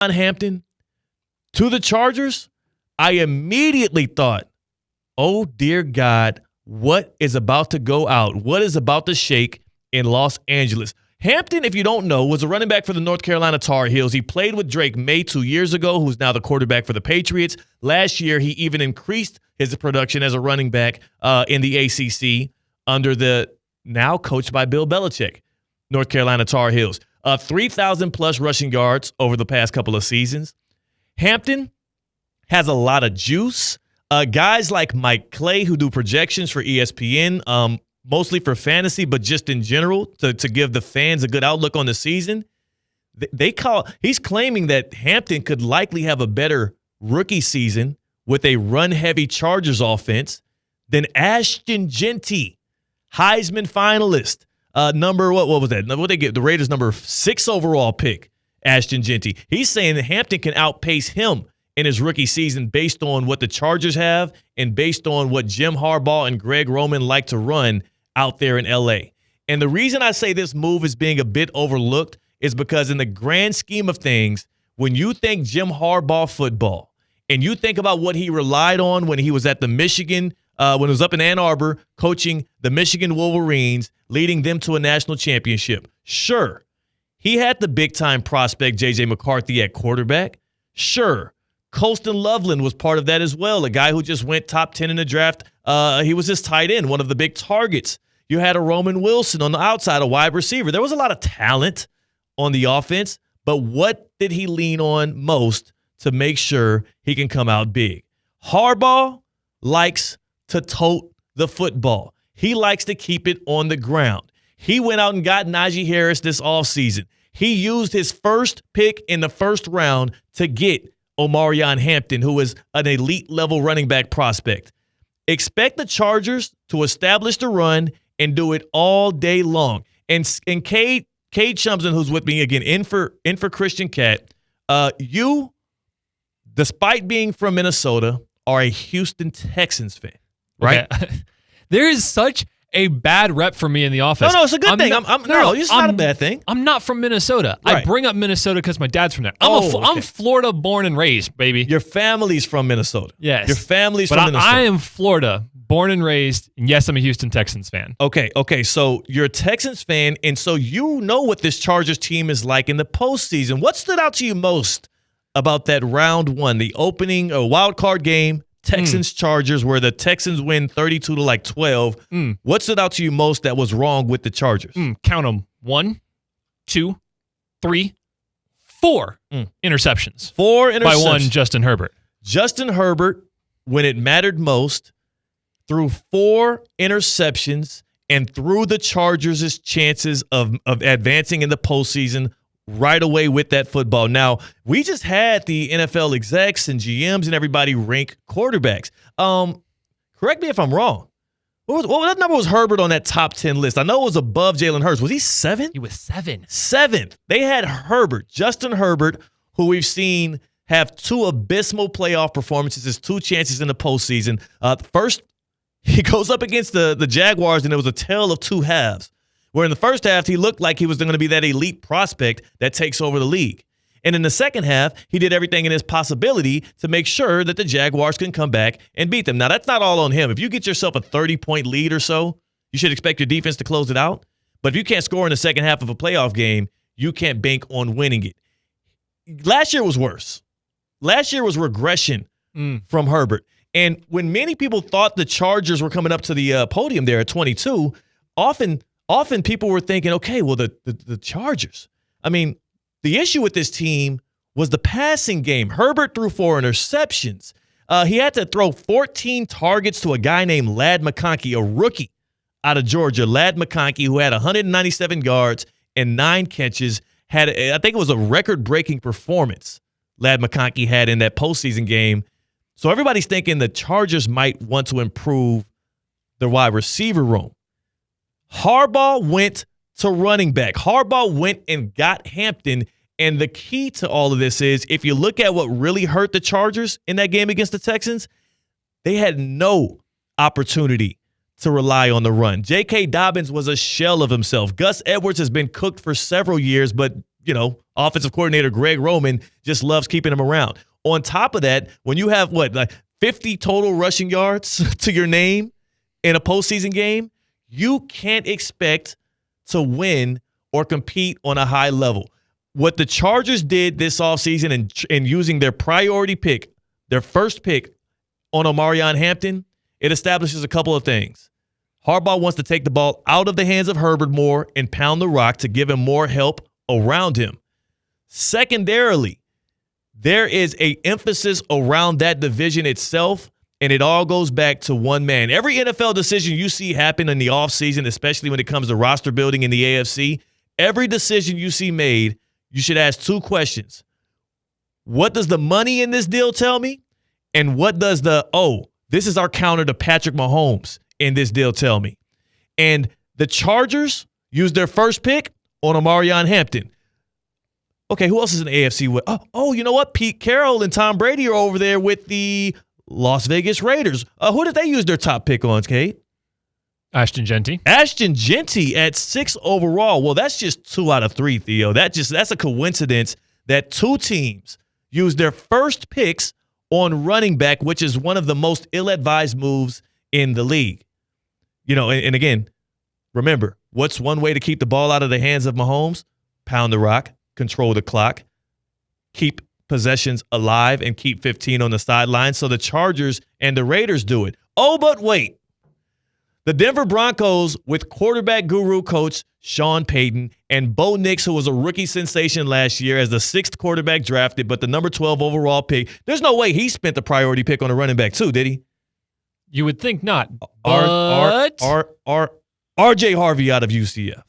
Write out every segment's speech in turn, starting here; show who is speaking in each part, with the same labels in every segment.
Speaker 1: Hampton to the Chargers, I immediately thought, oh, dear God, what is about to go out? What is about to shake in Los Angeles? Hampton, if you don't know, was a running back for the North Carolina Tar Heels. He played with Drake May 2 years ago, who's now the quarterback for the Patriots. Last year, he even increased his production as a running back in the ACC under the now coached by Bill Belichick, North Carolina Tar Heels. 3,000-plus rushing yards over the past couple of seasons. Hampton has a lot of juice. Guys like Mike Clay, who do projections for ESPN, mostly for fantasy, but just in general to give the fans a good outlook on the season. He's claiming that Hampton could likely have a better rookie season with a run-heavy Chargers offense than Ashton Jeanty, Heisman finalist, what was that? What they get? The Raiders number 6 overall pick, Ashton Jeanty. He's saying that Hampton can outpace him in his rookie season based on what the Chargers have and based on what Jim Harbaugh and Greg Roman like to run out there in L.A. And the reason I say this move is being a bit overlooked is because in the grand scheme of things, when you think Jim Harbaugh football and you think about what he relied on when he was at the Michigan, when he was up in Ann Arbor coaching the Michigan Wolverines, leading them to a national championship, sure, he had the big-time prospect J.J. McCarthy at quarterback. Sure, Colston Loveland was part of that as well, a guy who just went top 10 in the draft. He was his tight end, one of the big targets. You had a Roman Wilson on the outside, a wide receiver. There was a lot of talent on the offense, but what did he lean on most to make sure he can come out big? Harbaugh likes to tote the football. He likes to keep it on the ground. He went out and got Najee Harris this offseason. He used his first pick in the first round to get Omarion Hampton, who is an elite-level running back prospect. Expect the Chargers to establish the run and do it all day long. And Cade Shumsden, who's with me again, in for Christian Cat, you, despite being from Minnesota, are a Houston Texans fan, right?
Speaker 2: Okay. There is such a bad rep for me in the office.
Speaker 1: No, it's a good thing. It's not a bad thing.
Speaker 2: I'm not from Minnesota.
Speaker 1: Right.
Speaker 2: I bring up Minnesota because my dad's from there.
Speaker 1: Okay.
Speaker 2: I'm Florida born and raised, baby.
Speaker 1: Your family's from Minnesota.
Speaker 2: Yes.
Speaker 1: Your family's from Minnesota.
Speaker 2: I am Florida born and raised, and yes, I'm a Houston Texans fan.
Speaker 1: Okay, so you're a Texans fan, and so you know what this Chargers team is like in the postseason. What stood out to you most about that round one, the opening wild card game, Texans-Chargers, where the Texans win 32-12. What stood out to you most that was wrong with the Chargers?
Speaker 2: Count them. 1, 2, 3, 4 interceptions.
Speaker 1: 4 interceptions.
Speaker 2: By one Justin Herbert.
Speaker 1: Justin Herbert, when it mattered most, threw 4 interceptions and threw the Chargers' chances of advancing in the postseason right away with that football. Now, we just had the NFL execs and GMs and everybody rank quarterbacks. Correct me if I'm wrong. What number was Herbert on that top 10 list? I know it was above Jalen Hurts. Was he 7?
Speaker 2: He was 7.
Speaker 1: 7th. They had Herbert, Justin Herbert, who we've seen have 2 abysmal playoff performances, his 2 chances in the postseason. First, he goes up against the Jaguars, and it was a tale of 2 halves. Where in the first half, he looked like he was going to be that elite prospect that takes over the league. And in the second half, he did everything in his possibility to make sure that the Jaguars can come back and beat them. Now, that's not all on him. If you get yourself a 30-point lead or so, you should expect your defense to close it out. But if you can't score in the second half of a playoff game, you can't bank on winning it. Last year was worse. Last year was regression from Herbert. And when many people thought the Chargers were coming up to the podium there at 22, often people were thinking, okay, well, the Chargers. I mean, the issue with this team was the passing game. Herbert threw 4 interceptions. He had to throw 14 targets to a guy named Ladd McConkey, a rookie out of Georgia. Ladd McConkey, who had 197 yards and 9 catches, I think it was a record-breaking performance Ladd McConkey had in that postseason game. So everybody's thinking the Chargers might want to improve their wide receiver room. Harbaugh went to running back. Harbaugh went and got Hampton. And the key to all of this is, if you look at what really hurt the Chargers in that game against the Texans, they had no opportunity to rely on the run. J.K. Dobbins was a shell of himself. Gus Edwards has been cooked for several years, but offensive coordinator Greg Roman just loves keeping him around. On top of that, when you have 50 total rushing yards to your name in a postseason game, you can't expect to win or compete on a high level. What the Chargers did this offseason and using their priority pick, their first pick on Omarion Hampton, it establishes a couple of things. Harbaugh wants to take the ball out of the hands of Herbert more and pound the rock to give him more help around him. Secondarily, there is an emphasis around that division itself, and it all goes back to one man. Every NFL decision you see happen in the offseason, especially when it comes to roster building in the AFC, every decision you see made, you should ask two questions. What does the money in this deal tell me? And what does this is our counter to Patrick Mahomes in this deal tell me? And the Chargers used their first pick on Omarion Hampton. Okay, who else is in the AFC West? Oh, you know what? Pete Carroll and Tom Brady are over there with the Las Vegas Raiders. Who did they use their top pick on, Kate?
Speaker 2: Ashton Jeanty.
Speaker 1: Ashton Jeanty at 6 overall. Well, that's just 2 out of 3, Theo. That's a coincidence that 2 teams used their first picks on running back, which is one of the most ill-advised moves in the league. And again, remember, what's one way to keep the ball out of the hands of Mahomes? Pound the rock, control the clock, keep possessions alive, and keep 15 on the sideline. So the Chargers and the Raiders do it. Oh, but wait. The Denver Broncos, with quarterback guru coach Sean Payton and Bo Nix, who was a rookie sensation last year as the 6th quarterback drafted, but the number 12 overall pick, there's no way he spent the priority pick on a running back too, did he?
Speaker 2: You would think not.
Speaker 1: R.J. Harvey out of UCF.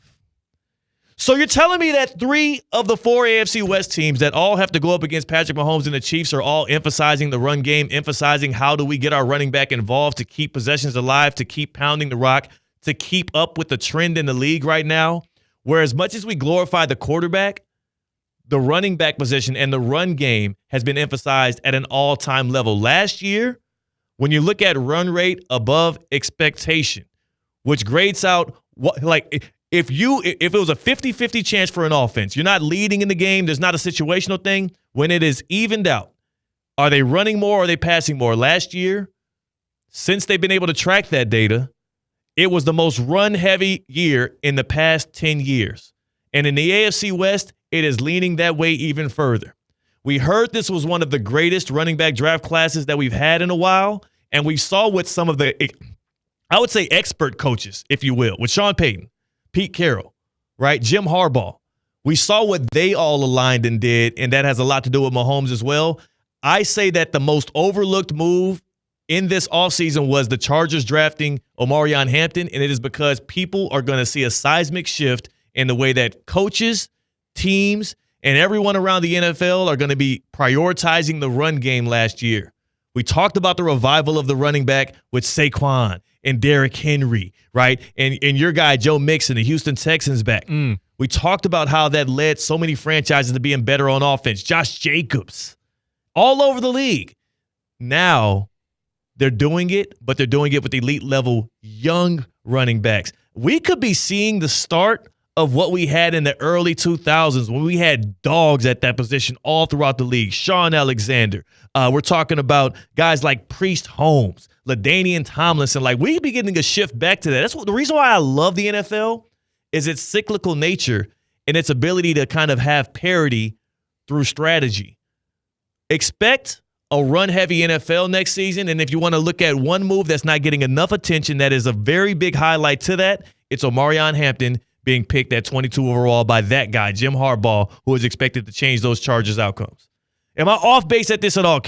Speaker 1: So you're telling me that 3 of the 4 AFC West teams that all have to go up against Patrick Mahomes and the Chiefs are all emphasizing the run game, emphasizing how do we get our running back involved to keep possessions alive, to keep pounding the rock, to keep up with the trend in the league right now, where as much as we glorify the quarterback, the running back position and the run game has been emphasized at an all-time level. Last year, when you look at run rate above expectation, which grades out if it was a 50-50 chance for an offense, you're not leading in the game, there's not a situational thing, when it is evened out, are they running more or are they passing more? Last year, since they've been able to track that data, it was the most run-heavy year in the past 10 years. And in the AFC West, it is leaning that way even further. We heard this was one of the greatest running back draft classes that we've had in a while, and we saw what some of the, I would say, expert coaches, if you will, with Sean Payton, Pete Carroll, right? Jim Harbaugh. We saw what they all aligned and did, and that has a lot to do with Mahomes as well. I say that the most overlooked move in this offseason was the Chargers drafting Omarion Hampton, and it is because people are going to see a seismic shift in the way that coaches, teams, and everyone around the NFL are going to be prioritizing the run game last year. We talked about the revival of the running back with Saquon and Derrick Henry, right? And your guy, Joe Mixon, the Houston Texans back. We talked about how that led so many franchises to being better on offense. Josh Jacobs, all over the league. Now they're doing it, but they're doing it with elite-level young running backs. We could be seeing the start of what we had in the early 2000s when we had dogs at that position all throughout the league. Shaun Alexander. We're talking about guys like Priest Holmes, LaDainian Tomlinson. We be getting a shift back to that. That's the reason why I love the NFL is its cyclical nature and its ability to kind of have parity through strategy. Expect a run-heavy NFL next season, and if you want to look at one move that's not getting enough attention, that is a very big highlight to that, it's Omarion Hampton being picked at 22 overall by that guy, Jim Harbaugh, who is expected to change those Chargers outcomes. Am I off base at this at all,